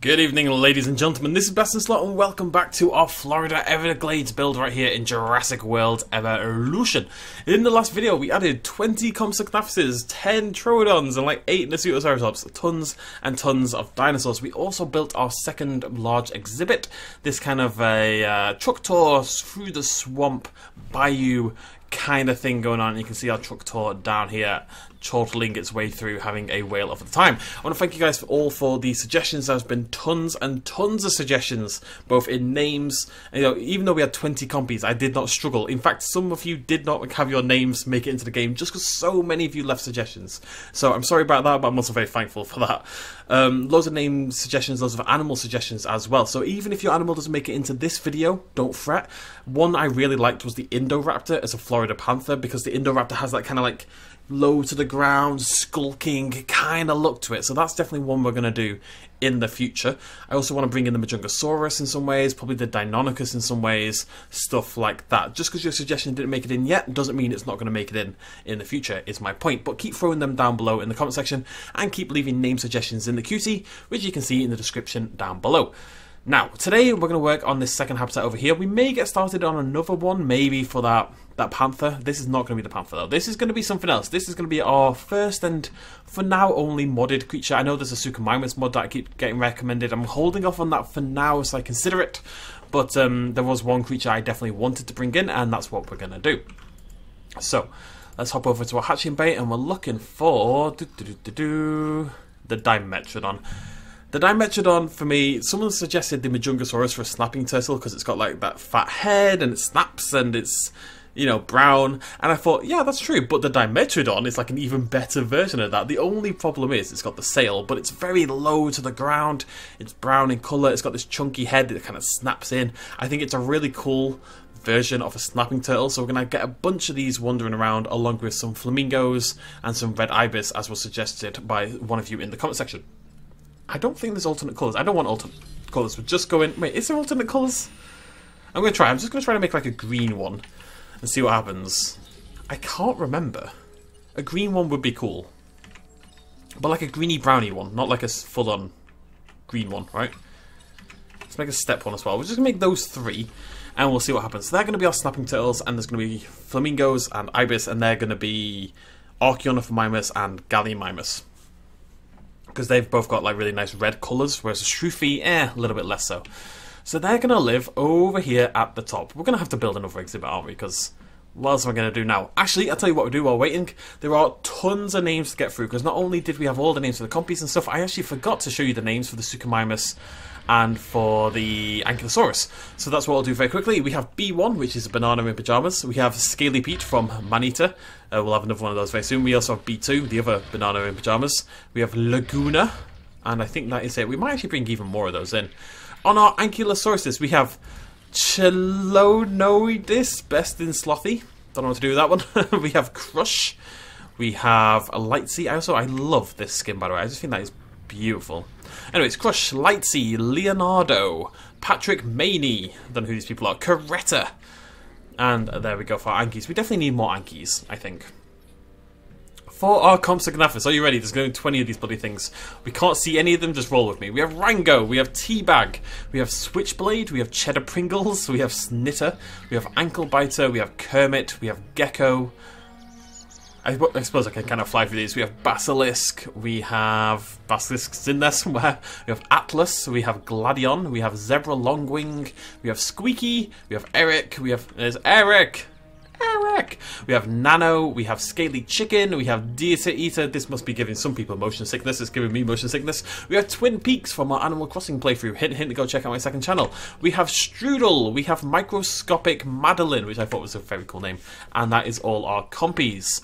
Good evening, ladies and gentlemen, this is Best in Slot and welcome back to our Florida Everglades build right here in Jurassic World Evolution. In the last video we added 20 Compsognathus, 10 Troodons and like 8 Nasutoceratops, tons and tons of dinosaurs. We also built our second large exhibit, this kind of a truck tour through the swamp bayou kind of thing going on. You can see our truck tour down here chortling its way through, having a whale of a time. I want to thank you guys all for the suggestions. There's been tons and tons of suggestions, both in names, you know, even though we had 20 compies, I did not struggle. In fact, some of you did not have your names make it into the game just because so many of you left suggestions. So I'm sorry about that, but I'm also very thankful for that. Loads of name suggestions, loads of animal suggestions as well. So even if your animal doesn't make it into this video, don't fret. One I really liked was the Indoraptor as a Florida panther, because the Indoraptor has that kind of like low to the ground, skulking kind of look to it. So that's definitely one we're going to do in the future. I also want to bring in the Majungasaurus in some ways, probably the Deinonychus in some ways, stuff like that. Just because your suggestion didn't make it in yet doesn't mean it's not going to make it in the future, is my point. But keep throwing them down below in the comment section and keep leaving name suggestions in the QC, which you can see in the description down below. Now, today we're going to work on this second habitat over here. We may get started on another one, maybe for that panther. This is not going to be the panther though. This is going to be something else. This is going to be our first and for now only modded creature. I know there's a Suchomimus mod that I keep getting recommended. I'm holding off on that for now so I consider it. But there was one creature I definitely wanted to bring in, and that's what we're going to do. So, let's hop over to our hatching bay, and we're looking for the Dimetrodon. The Dimetrodon, for me, someone suggested the Majungasaurus for a snapping turtle because it's got like that fat head and it snaps and it's, you know, brown. And I thought, yeah, that's true, but the Dimetrodon is like an even better version of that. The only problem is it's got the sail, but it's very low to the ground. It's brown in colour. It's got this chunky head that kind of snaps in. I think it's a really cool version of a snapping turtle, so we're going to get a bunch of these wandering around along with some flamingos and some red ibis, as was suggested by one of you in the comment section. I don't think there's alternate colours. I don't want alternate colours. We're just going... Wait, is there alternate colours? I'm going to try. I'm just going to try to make like a green one and see what happens. I can't remember. A green one would be cool. But like a greeny browny one, not like a full-on green one, right? Let's make a step one as well. We're just going to make those three and we'll see what happens. So they're going to be our snapping turtles, and there's going to be flamingos and ibis, and they're going to be Archaeonophomimus and Gallimimus, because they've both got like really nice red colours, whereas the Shroofy, a little bit less so. So they're going to live over here at the top. We're going to have to build another exhibit, aren't we? Because what else am I going to do now? Actually, I'll tell you what we do while waiting. There are tons of names to get through, because not only did we have all the names for the Compies and stuff, I actually forgot to show you the names for the Suchomimus and for the Ankylosaurus. So that's what I'll do very quickly. We have B1, which is a banana in pyjamas. We have Scaly Pete from Manita. We'll have another one of those very soon. We also have B2, the other banana in pyjamas. We have Laguna, and I think that is it. We might actually bring even more of those in. On our Ankylosauruses, we have Chelonoidis, best in slothy. Don't know what to do with that one. We have Crush. We have a Lightsea. I love this skin, by the way. I just think that is beautiful. Anyways, Crush, Lightsea, Leonardo, Patrick Maney, I don't know who these people are, Coretta, and there we go for our Ankies. We definitely need more Ankies, I think. For our Compsognathus, are you ready? There's going to be 20 of these bloody things. We can't see any of them, just roll with me. We have Rango, we have Teabag, we have Switchblade, we have Cheddar Pringles, we have Snitter, we have Anklebiter, we have Kermit, we have Gecko. I suppose I can kind of fly through these. We have Basilisk, we have Basilisks in there somewhere, we have Atlas, we have Gladion, we have Zebra Longwing, we have Squeaky, we have Eric, there's Eric! We have Nano, we have Scaly Chicken, we have Deer Eater. This must be giving some people motion sickness. It's giving me motion sickness. We have Twin Peaks from our Animal Crossing playthrough. Hint, hint, go check out my second channel. We have Strudel, we have Microscopic Madeline, which I thought was a very cool name. And that is all our Compies.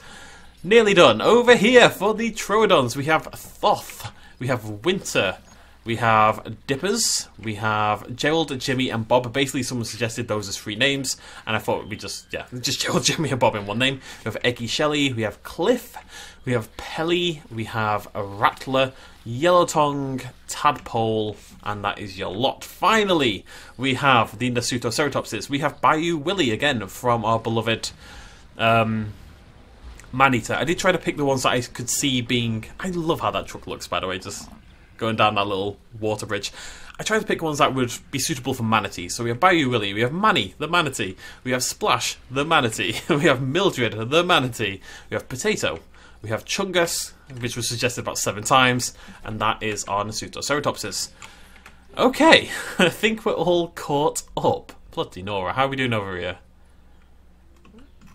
Nearly done. Over here for the Troodons, we have Thoth, we have Winter, we have Dippers, we have Gerald, Jimmy, and Bob. Basically, someone suggested those as 3 names, and I thought we just Gerald, Jimmy, and Bob in one name. We have Eggy Shelley, we have Cliff, we have Pelly, we have a Rattler, Yellow Tongue, Tadpole, and that is your lot. Finally, we have the Nasutoceratopses. We have Bayou Willie again from our beloved Manita. I did try to pick the ones that I could see being... I love how that truck looks, by the way. Just going down that little water bridge. I tried to pick ones that would be suitable for manatee. So we have Bayou Willie, we have Manny, the manatee, we have Splash, the manatee, we have Mildred, the manatee, we have Potato, we have Chungus, which was suggested about 7 times, and that is our Nasutoceratopsis. Okay, I think we're all caught up. Bloody Nora, how are we doing over here?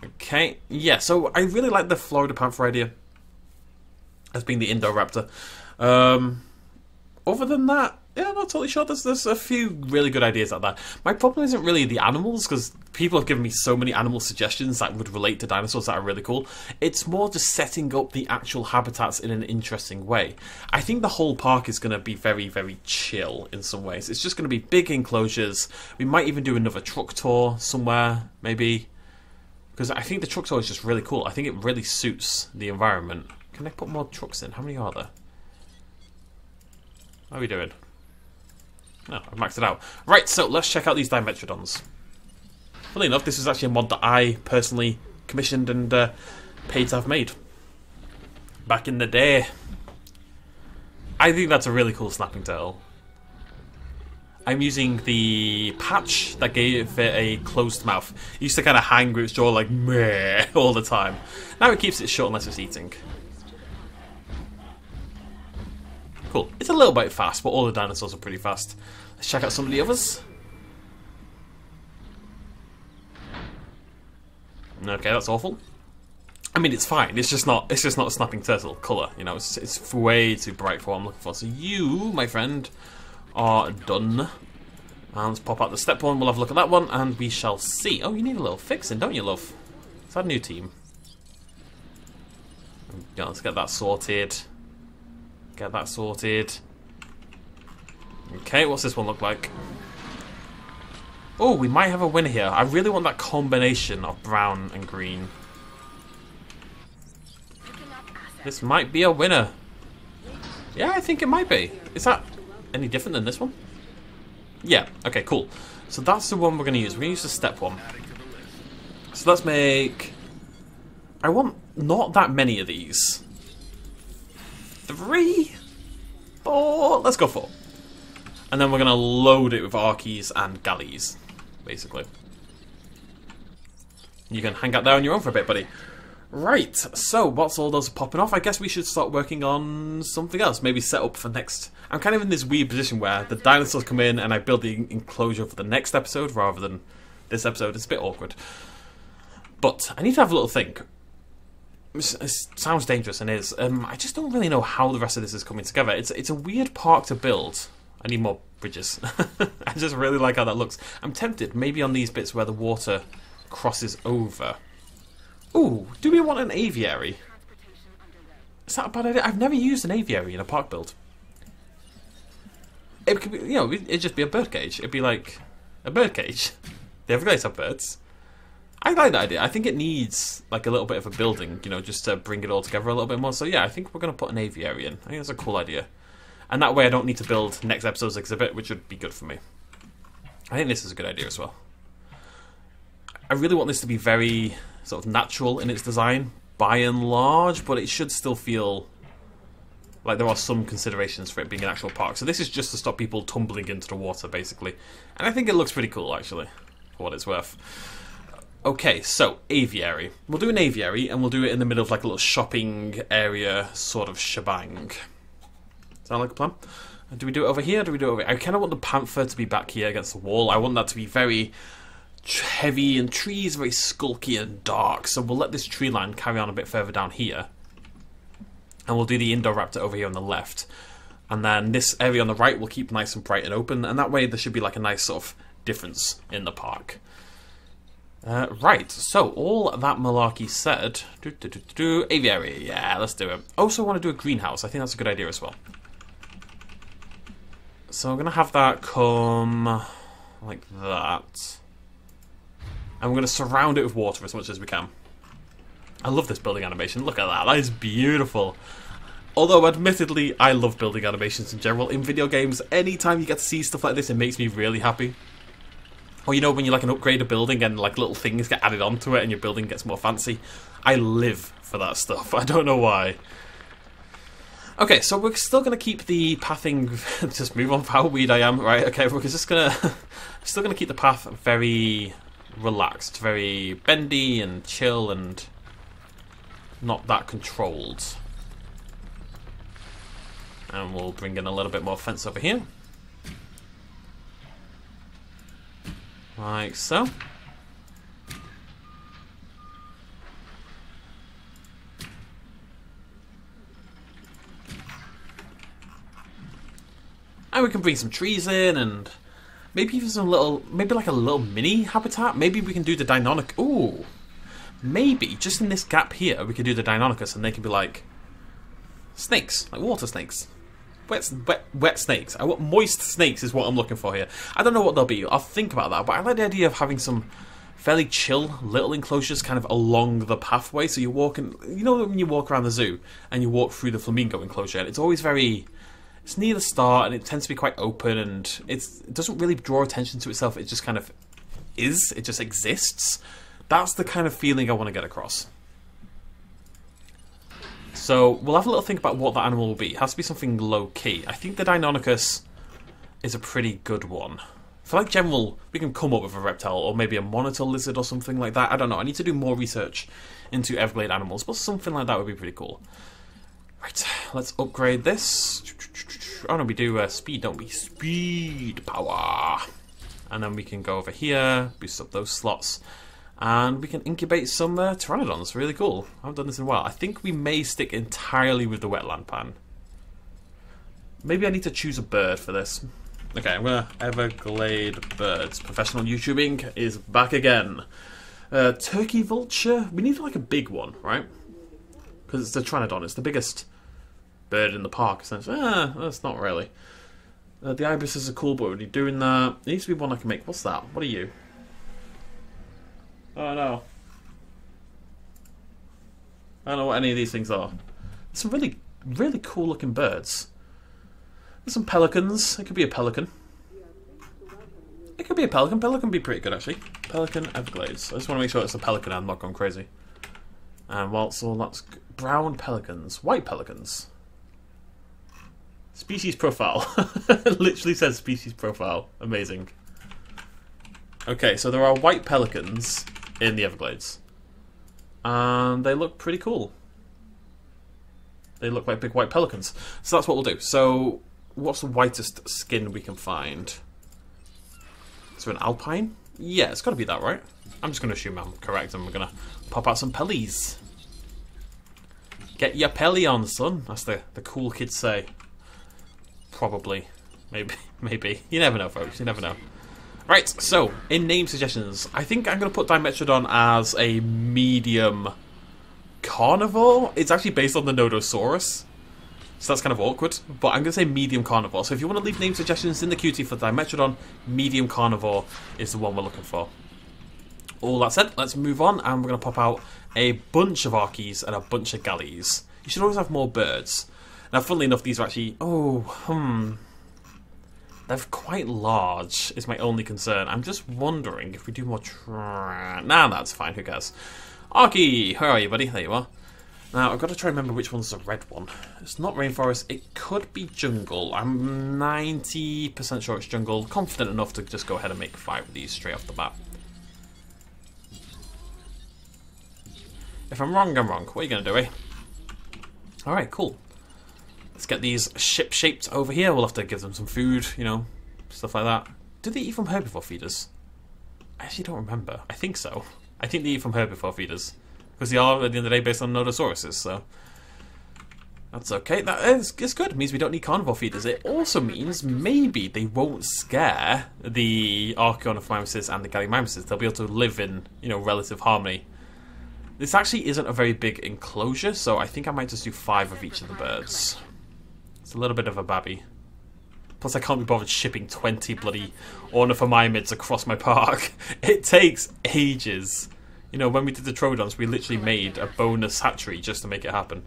Okay, yeah, so I really like the Florida panther idea as being the Indoraptor. Other than that, yeah, I'm not totally sure. There's a few really good ideas like that. My problem isn't really the animals, because people have given me so many animal suggestions that would relate to dinosaurs that are really cool. It's more just setting up the actual habitats in an interesting way. I think the whole park is going to be very, very chill in some ways. It's just going to be big enclosures. We might even do another truck tour somewhere, maybe. Because I think the truck tour is just really cool. I think it really suits the environment. Can I put more trucks in? How many are there? How are we doing? No, I've maxed it out. Right, so let's check out these Dimetrodons. Funnily enough, this is actually a mod that I personally commissioned and paid to have made. Back in the day. I think that's a really cool snapping turtle. I'm using the patch that gave it a closed mouth. It used to kind of hang with its jaw like meh all the time. Now it keeps it shut unless it's eating. Cool. It's a little bit fast, but all the dinosaurs are pretty fast. Let's check out some of the others. Okay, that's awful. I mean, it's fine. It's just not a snapping turtle colour. You know, it's way too bright for what I'm looking for. So you, my friend, are done. And let's pop out the step one. We'll have a look at that one, and we shall see. Oh, you need a little fixing, don't you, love? Is that a new team? Yeah, let's get that sorted. Get that sorted. Okay, what's this one look like? Oh, we might have a winner here. I really want that combination of brown and green. This might be a winner. Yeah, I think it might be. Is that any different than this one? Yeah, okay, cool. So that's the one we're going to use. We're going to use the step one. So let's make... I want not that many of these. 3? 4? Let's go 4. And then we're going to load it with Archies and Galleys, basically. You can hang out there on your own for a bit, buddy. Right, so whilst all those are popping off, I guess we should start working on something else. Maybe set up for next... I'm kind of in this weird position where the dinosaurs come in and I build the enclosure for the next episode rather than this episode. It's a bit awkward. But I need to have a little think. It sounds dangerous and is. I just don't really know how the rest of this is coming together. It's a weird park to build. I need more bridges. I just really like how that looks. I'm tempted, maybe on these bits where the water crosses over. Ooh, do we want an aviary? Is that a bad idea? I've never used an aviary in a park build. It could be, you know, it'd just be a bird cage. It'd be like a bird cage. The Everglades have birds. I like that idea. I think it needs like a little bit of a building, you know, just to bring it all together a little bit more. So yeah, I think we're going to put an aviary in. I think that's a cool idea. And that way I don't need to build next episode's exhibit, which would be good for me. I think this is a good idea as well. I really want this to be very sort of natural in its design, by and large, but it should still feel like there are some considerations for it being an actual park. So this is just to stop people tumbling into the water, basically. And I think it looks pretty cool, actually, for what it's worth. Okay, so aviary. We'll do an aviary, and we'll do it in the middle of like a little shopping area sort of shebang. Sound like a plan? Do we do it over here? Do we do it over here? I kind of want the panther to be back here against the wall. I want that to be very heavy and trees, very skulky and dark. So we'll let this tree line carry on a bit further down here. And we'll do the Indoraptor over here on the left. And then this area on the right will keep nice and bright and open. And that way there should be like a nice sort of difference in the park. Right, so all that malarkey said, aviary, yeah, let's do it. Also want to do a greenhouse. I think that's a good idea as well. So I'm going to have that come like that. And we're going to surround it with water as much as we can. I love this building animation. Look at that. That is beautiful. Although, admittedly, I love building animations in general. In video games, anytime you get to see stuff like this, it makes me really happy. Or, you know, when you like an upgrade a building and like little things get added onto it and your building gets more fancy. I live for that stuff. I don't know why. Okay, so we're still going to keep the pathing, just move on for how weird I am, right? Okay, we're just going to, still going to keep the path very relaxed, very bendy and chill and not that controlled. And we'll bring in a little bit more fence over here. Like so. And we can bring some trees in, and maybe even some little, maybe like a little mini habitat. Maybe we can do the Deinonychus. Ooh, maybe just in this gap here, we could do the Deinonychus, and they can be like snakes, like water snakes, wet snakes. I want moist snakes is what I'm looking for here. I don't know what they'll be. I'll think about that. But I like the idea of having some fairly chill little enclosures kind of along the pathway. So you're walking, you know, when you walk around the zoo and you walk through the flamingo enclosure, and it's always very. It's near the start, and it tends to be quite open, and it doesn't really draw attention to itself. It just kind of is. It just exists. That's the kind of feeling I want to get across. So we'll have a little think about what that animal will be. It has to be something low-key. I think the Deinonychus is a pretty good one. For like general, we can come up with a reptile, or maybe a monitor lizard or something like that. I don't know. I need to do more research into Everglade animals, but something like that would be pretty cool. Right, let's upgrade this. Oh no, we do speed, don't we? Speed power. And then we can go over here, boost up those slots, and we can incubate some pteranodons. Really cool. I haven't done this in a while. I think we may stick entirely with the wetland pan. Maybe I need to choose a bird for this. Okay, I'm gonna Everglade birds. Professional YouTubing is back again. Turkey vulture. We need like a big one, right? Because it's the pteranodon. It's the biggest bird in the park, essentially. That's not really. The ibises are cool, but we're already doing that. There needs to be one I can make. What's that? What are you? Oh no. I don't know what any of these things are. There's some really, really cool looking birds. There's some pelicans. It could be a pelican. It could be a pelican. Pelican would be pretty good, actually. Pelican Everglades. I just want to make sure it's a pelican and I'm not going crazy. And whilst all that's brown pelicans, white pelicans. Species profile. It literally says species profile. Amazing. Okay, so there are white pelicans in the Everglades. And they look pretty cool. They look like big white pelicans. So that's what we'll do. So, what's the whitest skin we can find? Is there an alpine? Yeah, it's got to be that, right? I'm just going to assume I'm correct, and we're going to pop out some pellies. Get your pelly on, son. That's the cool kids say. Probably. Maybe. You never know, folks. You never know. Right, so, in name suggestions, I think I'm going to put DIMETRODON as a medium carnivore. It's actually based on the Nodosaurus. So that's kind of awkward, but I'm going to say medium carnivore. So if you want to leave name suggestions in the QT for DIMETRODON, medium carnivore is the one we're looking for. All that said, let's move on, and we're going to pop out a bunch of Archies and a bunch of Gallies. You should always have more birds. Now, funnily enough, these are actually... They're quite large, is my only concern. I'm just wondering if we do more... Nah, that's fine, who cares? Archie, where are you, buddy? There you are. Now, I've got to try and remember which one's the red one. It's not rainforest, it could be jungle. I'm 90% sure it's jungle. Confident enough to just go ahead and make 5 of these straight off the bat. If I'm wrong, I'm wrong. What are you going to do, eh? Alright, cool. Let's get these ship-shaped over here. We'll have to give them some food, you know, stuff like that. Do they eat from herbivore feeders? I actually don't remember. I think so. I think they eat from herbivore feeders. Because they are, at the end of the day, based on Nodosauruses, so... That's okay. It's good. It means we don't need carnivore feeders. It also means maybe they won't scare the Archaeopteryxes and the Gallimimuses. They'll be able to live in, you know, relative harmony. This actually isn't a very big enclosure, so I think I might just do 5 of each of the birds. It's a little bit of a babby. Plus, I can't be bothered shipping 20 bloody ornithomimids across my park. It takes ages. You know, when we did the Troodons, we literally made a bonus hatchery just to make it happen.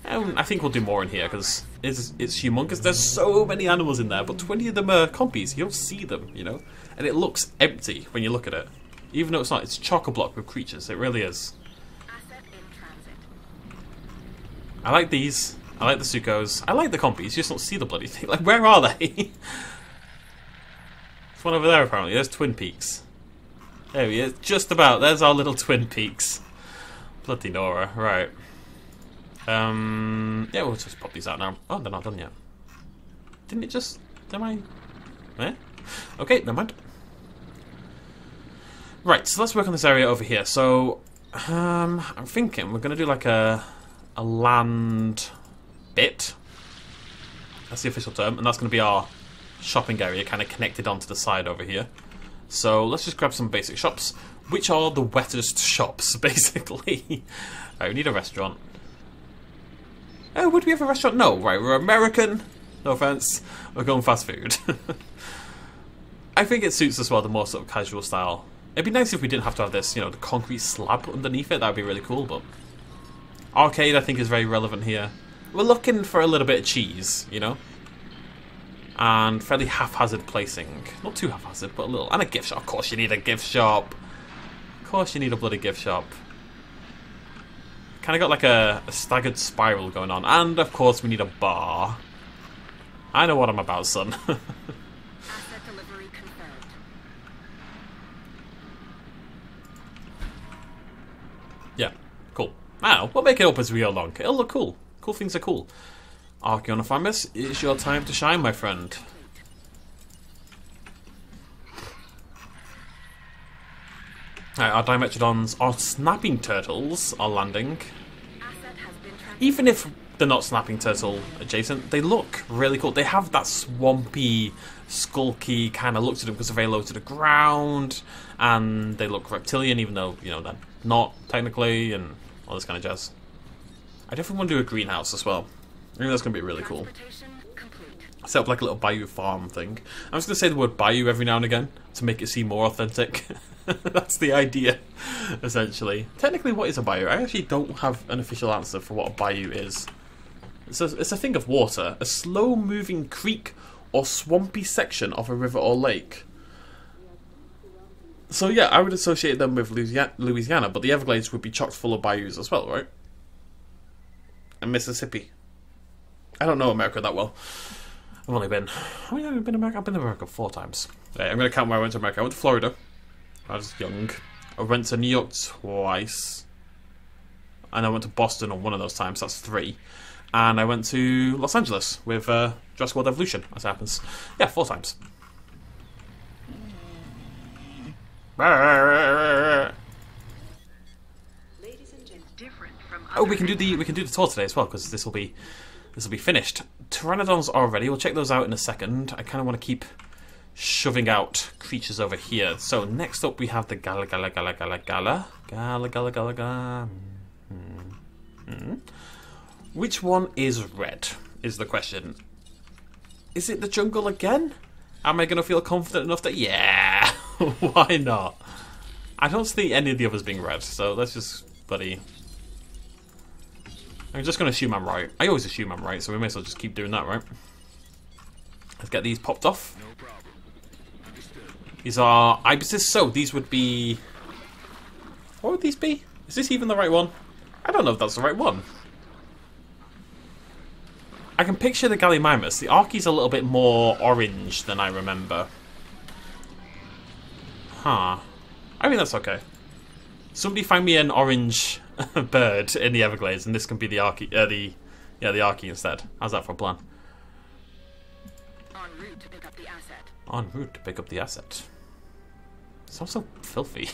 I think we'll do more in here, because it's humongous. There's so many animals in there, but 20 of them are Compies. You don't see them, you know? And it looks empty when you look at it. Even though it's not. It's chock-a-block with creatures. It really is. I like these. I like the Sucos. I like the Compies. You just don't see the bloody thing. Like, where are they? There's one over there, apparently. There's Twin Peaks. There he is. Just about. There's our little Twin Peaks. Bloody Nora. Right. Yeah, we'll just pop these out now. Oh, they're not done yet. Didn't it just... Am I... Eh? Okay, never mind. Right, so let's work on this area over here. So, I'm thinking we're going to do like a land bit. That's the official term. And that's going to be our shopping area, kind of connected onto the side over here. So, let's just grab some basic shops. Which are the wettest shops, basically. Right, we need a restaurant. Oh, would we have a restaurant? No, right, we're American. No offense. We're going fast food. I think it suits us well, the more sort of casual style. It'd be nice if we didn't have to have this, you know, the concrete slab underneath it. That would be really cool, but... Arcade, I think, is very relevant here. We're looking for a little bit of cheese, you know? And fairly haphazard placing. Not too haphazard, but a little. And a gift shop. Of course you need a gift shop. Of course you need a bloody gift shop. Kind of got like a staggered spiral going on. And, of course, we need a bar. I know what I'm about, son. Asset delivery confirmed. Yeah, cool. Now, we'll make it up as we go along. It'll look cool. Cool things are cool. Archaeonophymus, it's your time to shine, my friend. Right, our Dimetrodons, our snapping turtles are landing. Even if they're not snapping turtle adjacent, they look really cool. They have that swampy, skulky kind of look to them because they're very low to the ground, and they look reptilian even though, you know, they're not technically, and all this kind of jazz. I definitely want to do a greenhouse as well. I think that's going to be really cool. Set up like a little bayou farm thing. I'm just going to say the word bayou every now and again to make it seem more authentic. That's the idea, essentially. Technically, what is a bayou? I actually don't have an official answer for what a bayou is. It's a thing of water, a slow-moving creek or swampy section of a river or lake. So yeah, I would associate them with Louisiana, but the Everglades would be chock full of bayous as well, right? And Mississippi. I don't know America that well. I've only been... How many have I been to America? I've been to America 4 times. Right, I'm going to count where I went to America. I went to Florida. I was young. I went to New York twice. And I went to Boston on one of those times. That's 3. And I went to Los Angeles with Jurassic World Evolution, as it happens. Yeah, 4 times. Oh, we can do the tour today as well, because this will be finished. Pteranodons are ready. We'll check those out in a second. I kind of want to keep shoving out creatures over here. So next up we have the Gala. Which one is red? Is the question. Is it the jungle again? Am I going to feel confident enough that yeah, why not? I don't see any of the others being red, so let's just bloody. I'm just going to assume I'm right. I always assume I'm right, so we may as well just keep doing that, right? Let's get these popped off. No problem. Understood. These are ibises, so these would be... What would these be? Is this even the right one? I don't know if that's the right one. I can picture the Gallimimus. The Archie's a little bit more orange than I remember. Huh. I think that's okay. Somebody find me an orange bird in the Everglades, and this can be the Archie, the Archie instead. How's that for a plan? En route to pick up the asset. En route to pick up the asset. Sounds so filthy.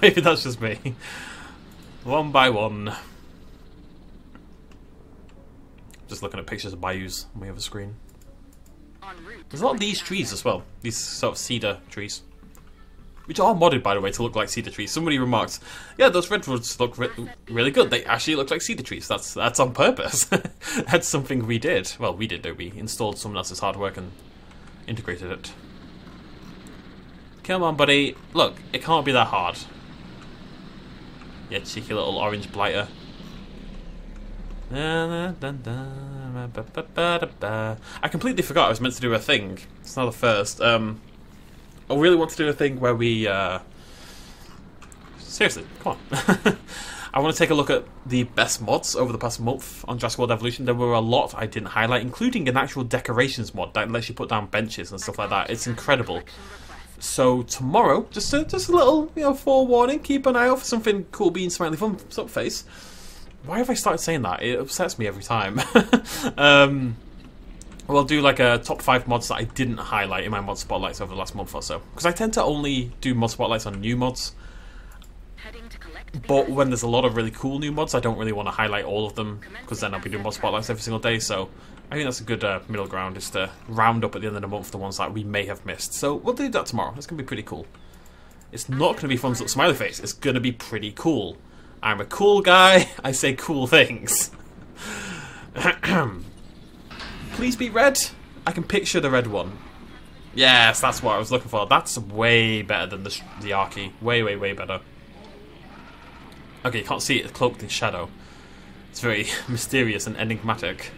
Maybe that's just me. One by one. Just looking at pictures of bayous on my other screen. There's a lot of these trees as well. These sort of cedar trees. Which are modded, by the way, to look like cedar trees. Somebody remarked, yeah, those redwoods look really good. They actually look like cedar trees. That's on purpose. That's something we did. Well, we did, we installed someone else's hardware and integrated it. Come on, buddy. Look, it can't be that hard. Yeah, cheeky little orange blighter. I completely forgot I was meant to do a thing. It's not the first. I really want to do a thing where we... Seriously, come on. I want to take a look at the best mods over the past month on Jurassic World Evolution. There were a lot I didn't highlight, including an actual decorations mod that lets you put down benches and stuff like that. It's incredible. So tomorrow, just a little, forewarning. Keep an eye out for something cool being smiley fun face. Why have I started saying that? It upsets me every time. We'll do like a top 5 mods that I didn't highlight in my mod spotlights over the last month or so. Because I tend to only do mod spotlights on new mods. But when there's a lot of really cool new mods, I don't really want to highlight all of them, because then I'll be doing mod spotlights every single day. So I think that's a good middle ground, is to round up at the end of the month the ones that we may have missed. So we'll do that tomorrow. It's going to be pretty cool. It's not going to be thumbs up smiley face. It's going to be pretty cool. I'm a cool guy. I say cool things. Please be red. I can picture the red one. Yes, that's what I was looking for. That's way better than the Arky. Way, way, way better. Okay, you can't see it. It's cloaked in shadow. It's very mysterious and enigmatic.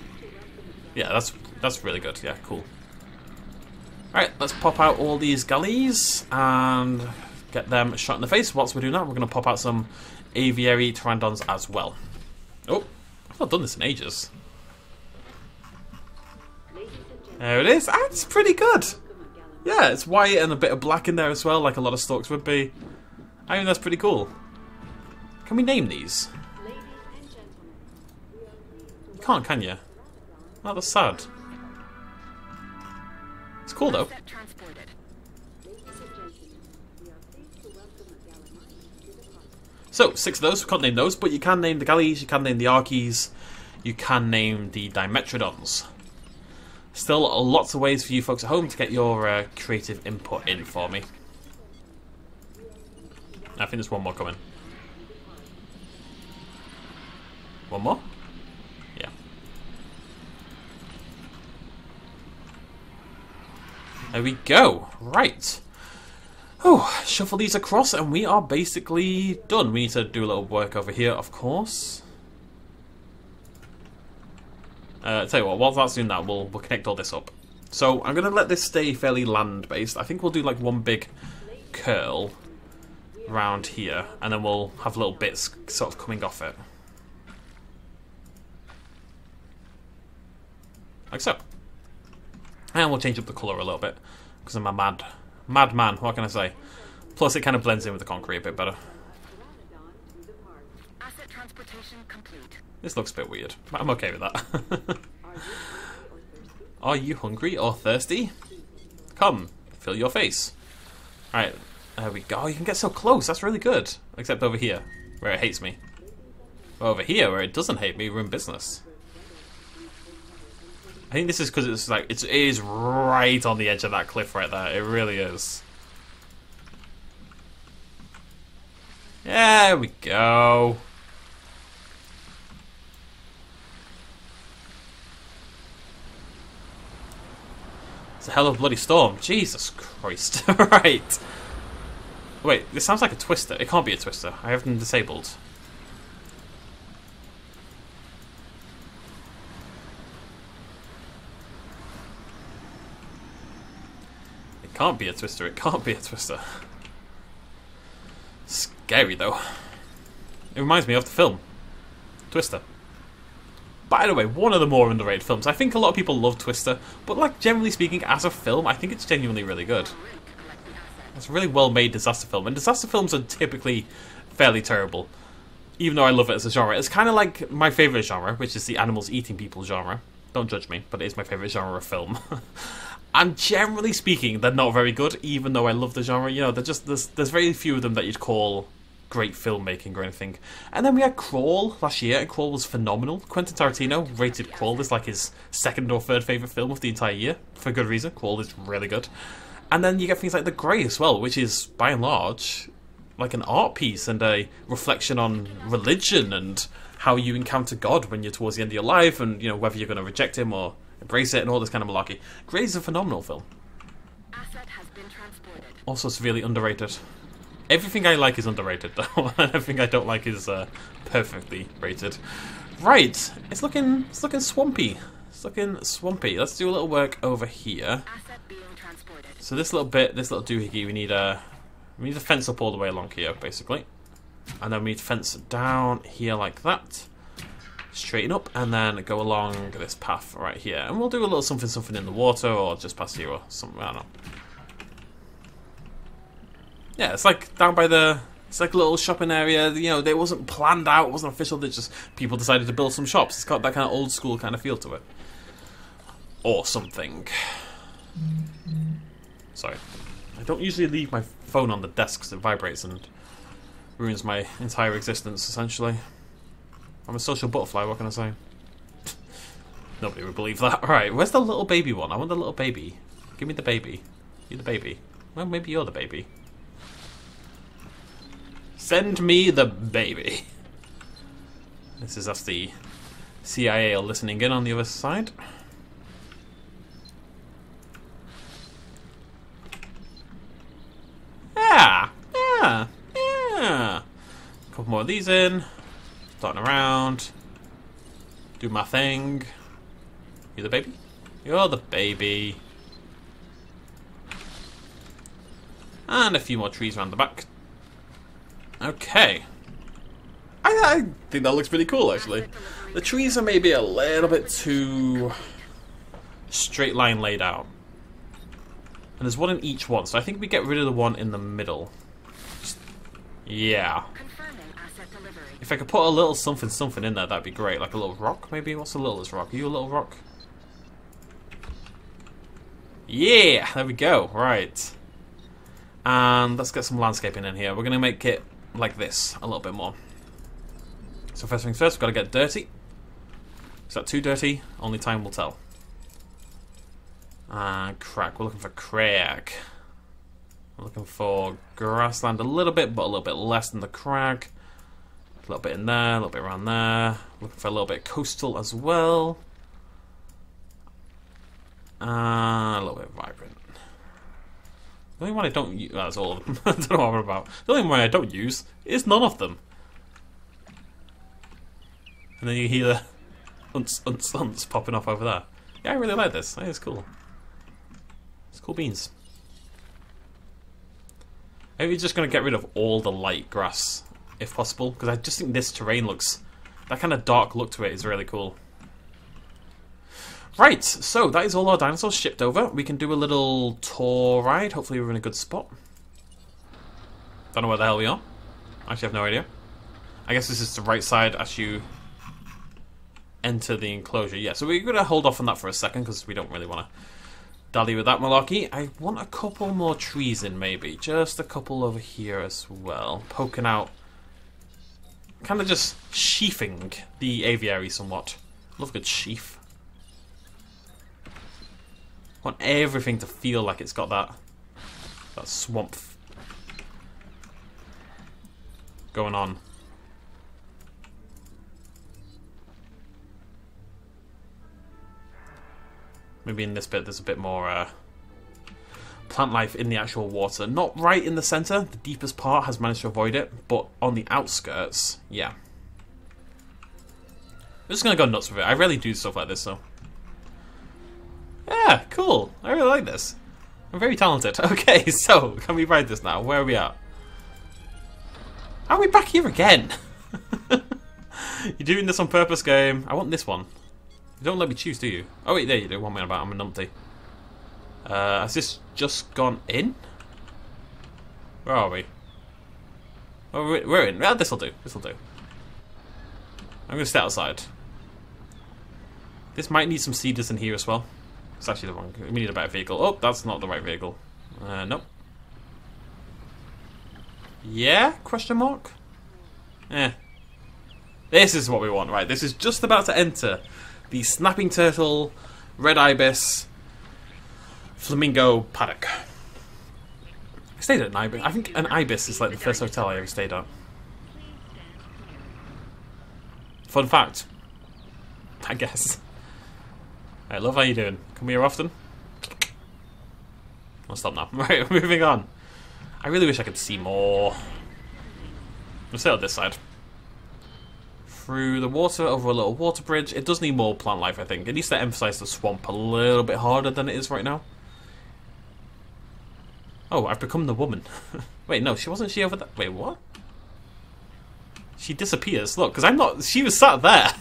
Yeah, that's really good. Yeah, cool. Alright, let's pop out all these galleys and get them shot in the face. Whilst we do that, we're going to pop out some aviary pteranodons as well. Oh, I've not done this in ages. There it is. Ah, it's pretty good. Yeah, it's white and a bit of black in there as well, like a lot of stalks would be. I mean, that's pretty cool. Can we name these? You can't, can you? Oh, that's sad. It's cool though. So, 6 of those. We can't name those, but you can name the galleys, you can name the Arkies, you can name the Dimetrodons. Still, lots of ways for you folks at home to get your creative input in for me. I think there's one more coming. One more? Yeah. There we go. Right. Oh, shuffle these across and we are basically done. We need to do a little work over here, of course. Tell you what, while that's doing that, we'll connect all this up. So I'm going to let this stay fairly land-based. I think we'll do like one big curl around here, and then we'll have little bits sort of coming off it. Like so. And we'll change up the colour a little bit, because I'm a mad man, what can I say? Plus it kind of blends in with the concrete a bit better. Asset transportation complete. This looks a bit weird, but I'm okay with that. Are you hungry or thirsty? Come, fill your face. Alright, there we go. You can get so close, that's really good. Except over here, where it hates me. Over here, where it doesn't hate me, we're in business. I think this is because it's like, it is right on the edge of that cliff right there. It really is. There we go. It's a hell of a bloody storm. Jesus Christ. Right. Wait, this sounds like a twister. It can't be a twister. I have them disabled. It can't be a twister. It can't be a twister. Scary though. It reminds me of the film Twister. By the way, one of the more underrated films. I think a lot of people love Twister, but like generally speaking, as a film, I think it's genuinely really good. It's a really well-made disaster film, and disaster films are typically fairly terrible, even though I love it as a genre. It's kind of like my favourite genre, which is the animals eating people genre. Don't judge me, but it is my favourite genre of film. And generally speaking, they're not very good, even though I love the genre. You know, they're just there's very few of them that you'd call great filmmaking or anything. And then we had Crawl last year, and Crawl was phenomenal. Quentin Tarantino rated Crawl as like his second or third favourite film of the entire year, for good reason. Crawl is really good. And then you get things like The Grey as well, which is, by and large, like an art piece and a reflection on religion and how you encounter God when you're towards the end of your life, and you know whether you're going to reject him or embrace it and all this kind of malarkey. Grey is a phenomenal film. Asset has been transported. Also severely underrated. Everything I like is underrated though, and everything I don't like is perfectly rated. Right, it's looking swampy. It's looking swampy. Let's do a little work over here. Asset being transported. So this little bit, this little doohickey, we need to fence up all the way along here, basically. And then we need to fence down here like that. Straighten up and then go along this path right here. And we'll do a little something in the water or just past here or something, I don't know. Yeah, it's like down by the... It's like a little shopping area, you know, it wasn't planned out, it wasn't official, they just... People decided to build some shops. It's got that kind of old school kind of feel to it. Or something. Sorry. I don't usually leave my phone on the desk because it vibrates and ruins my entire existence, essentially. I'm a social butterfly, what can I say? Nobody would believe that. Right, where's the little baby one? I want the little baby. Give me the baby. You're the baby. Well, maybe you're the baby. Send me the baby. This is us, the CIA are listening in on the other side. Yeah, yeah, yeah. A couple more of these in. Starting around. Do my thing. You the baby? You're the baby. And a few more trees around the back. Okay. I think that looks pretty cool, actually. The trees are maybe a little bit too straight line laid out. And there's one in each one, so I think we get rid of the one in the middle. Yeah. If I could put a little something in there, that'd be great. Like a little rock, maybe? What's the littlest rock? Are you a little rock? Yeah! There we go. Right. And let's get some landscaping in here. We're going to make it like this a little bit more. So first things first, we've got to get dirty. Is that too dirty? Only time will tell. And crack. We're looking for crag. We're looking for grassland a little bit, but a little bit less than the crag. A little bit in there, a little bit around there. Looking for a little bit coastal as well. A little bit vibrant. The only one I don't use... That's all of them. I don't know what I'm about. The only one I don't use is none of them. And then you hear the unts popping off over there. Yeah, I really like this. It's cool. It's cool beans. Maybe we're just going to get rid of all the light grass, if possible, because I just think this terrain looks... That kind of dark look to it is really cool. Right, so that is all our dinosaurs shipped over. We can do a little tour ride. Hopefully we're in a good spot. Don't know where the hell we are. Actually, I have no idea. I guess this is the right side as you enter the enclosure. Yeah, so we're going to hold off on that for a second because we don't really want to dally with that malarkey. I want a couple more trees in, maybe. Just a couple over here as well. Poking out. Kind of just sheathing the aviary somewhat. Love a good sheath. Want everything to feel like it's got that swamp going on. Maybe in this bit there's a bit more plant life in the actual water. Not right in the center, the deepest part has managed to avoid it, but on the outskirts, yeah. I'm just gonna go nuts with it. I rarely do stuff like this, so. Yeah, cool. I really like this. I'm very talented. Okay, so, can we ride this now? Where are we at? Are we back here again? You're doing this on purpose, game. I want this one. You don't let me choose, do you? Oh wait, there you do. One minute about. I'm a numpty. Has this just gone in? Where are we? Oh, we're in. Well, this'll do. This'll do. I'm gonna stay outside. This might need some cedars in here as well. It's actually the wrong. We need a better vehicle. Oh, that's not the right vehicle. Nope. Yeah? Question mark? Eh. This is what we want, right? This is just about to enter the snapping turtle, red ibis, flamingo paddock. I stayed at an ibis. I think an ibis is like the first hotel I ever stayed at. Fun fact. I guess. I love how you doing. Come here often. I'll stop now. Right, moving on. I really wish I could see more. We'll stay on this side. Through the water, over a little water bridge. It does need more plant life, I think. It needs to emphasize the swamp a little bit harder than it is right now. Oh, I've become the woman. Wait, no, wasn't she over there? Wait, what? She disappears. Look, because I'm not... She was sat there.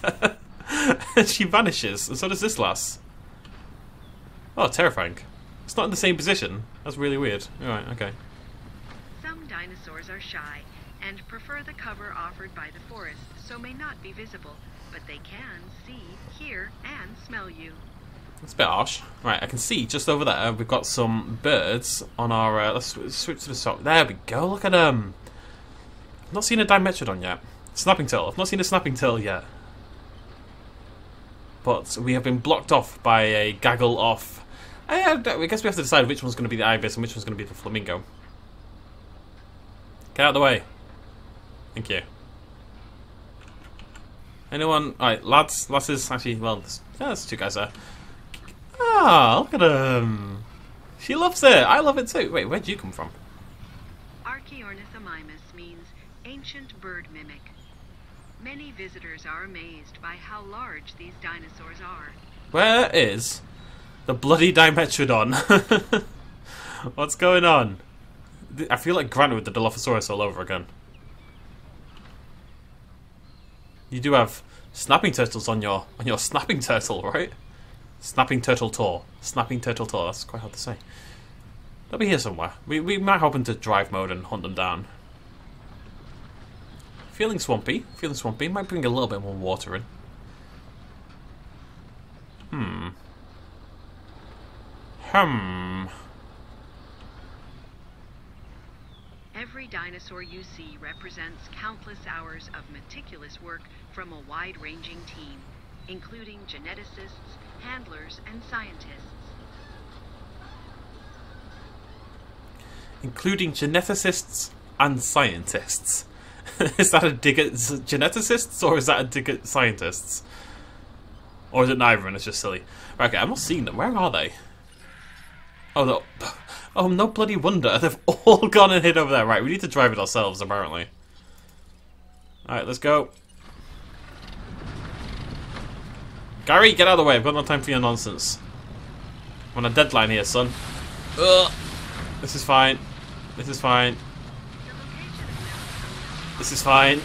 And she vanishes. And so does this lass. Oh, terrifying. It's not in the same position. That's really weird. Alright, okay. Some dinosaurs are shy and prefer the cover offered by the forest, so may not be visible, but they can see, hear, and smell you. That's a bit harsh. Right, I can see just over there we've got some birds on our... let's switch to the top. There we go. Look at them. I've not seen a Dimetrodon yet. Snapping turtle. I've not seen a snapping turtle yet. But we have been blocked off by a gaggle of... I guess we have to decide which one's going to be the ibis and which one's going to be the flamingo. Get out of the way. Thank you. Anyone? Alright, lads, lasses, actually, well, there's two guys there. Ah, look at him. She loves it. I love it too. Wait, where'd you come from? Archaeornithomimus means ancient bird mimic. Many visitors are amazed by how large these dinosaurs are. Where is the bloody Dimetrodon? What's going on? I feel like Grant with the Dilophosaurus all over again. You do have snapping turtles on your snapping turtle, right? Snapping turtle tour. Snapping turtle tour. That's quite hard to say. They'll be here somewhere. We might hop into drive mode and hunt them down. Feeling swampy. Feeling swampy. Might bring a little bit more water in. Every dinosaur you see represents countless hours of meticulous work from a wide-ranging team, including geneticists, handlers, and scientists. Including geneticists and scientists. Is that a dig at geneticists or is that a dig at scientists? Or is it neither and it's just silly? Right, okay, I'm not seeing them. Where are they? Oh, no. Oh, no bloody wonder. They've all gone and hid over there. Right, we need to drive it ourselves, apparently. Alright, let's go. Gary, get out of the way. I've got no time for your nonsense. I'm on a deadline here, son. Ugh. This is fine. This is fine. This is fine.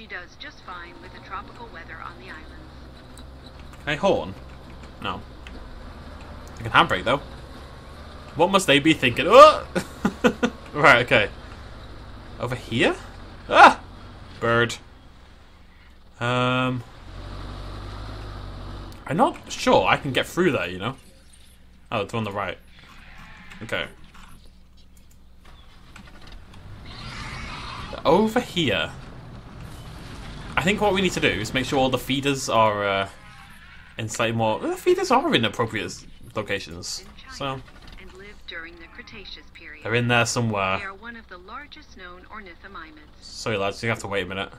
Does just fine with the tropical weather on the islands. Can I horn? No. I can handbrake though. What must they be thinking? Oh! Right, okay. Over here? Ah! Bird. I'm not sure I can get through there, you know? Oh, it's on the right. Okay. Over here. I think what we need to do is make sure all the feeders are in slightly more... The feeders are in appropriate locations. So and lived during the Cretaceous period. They're in there somewhere. They are one of the largest known ornithomimids. Sorry lads, you have to wait a minute.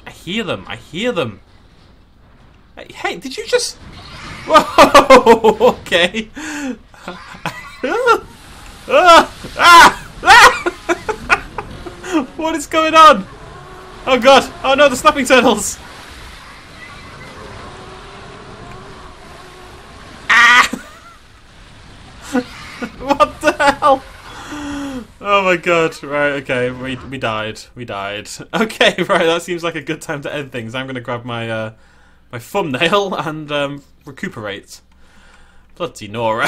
I hear them. I hear them. Hey, did you just... Whoa! Okay. What is going on? Oh god! Oh no, the snapping turtles! What the hell? Oh my god! Right, okay, we died. We died. Okay, right. That seems like a good time to end things. I'm gonna grab my my thumbnail and recuperate. Bloody Nora.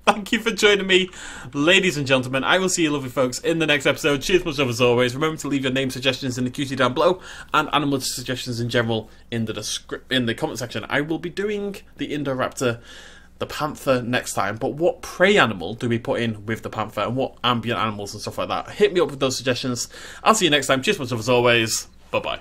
Thank you for joining me, ladies and gentlemen. I will see you lovely folks in the next episode. Cheers much love as always. Remember to leave your name suggestions in the QC down below and animal suggestions in general in the comment section. I will be doing the Indoraptor, the panther next time, but what prey animal do we put in with the panther and what ambient animals and stuff like that? Hit me up with those suggestions. I'll see you next time. Cheers much love as always. Bye bye.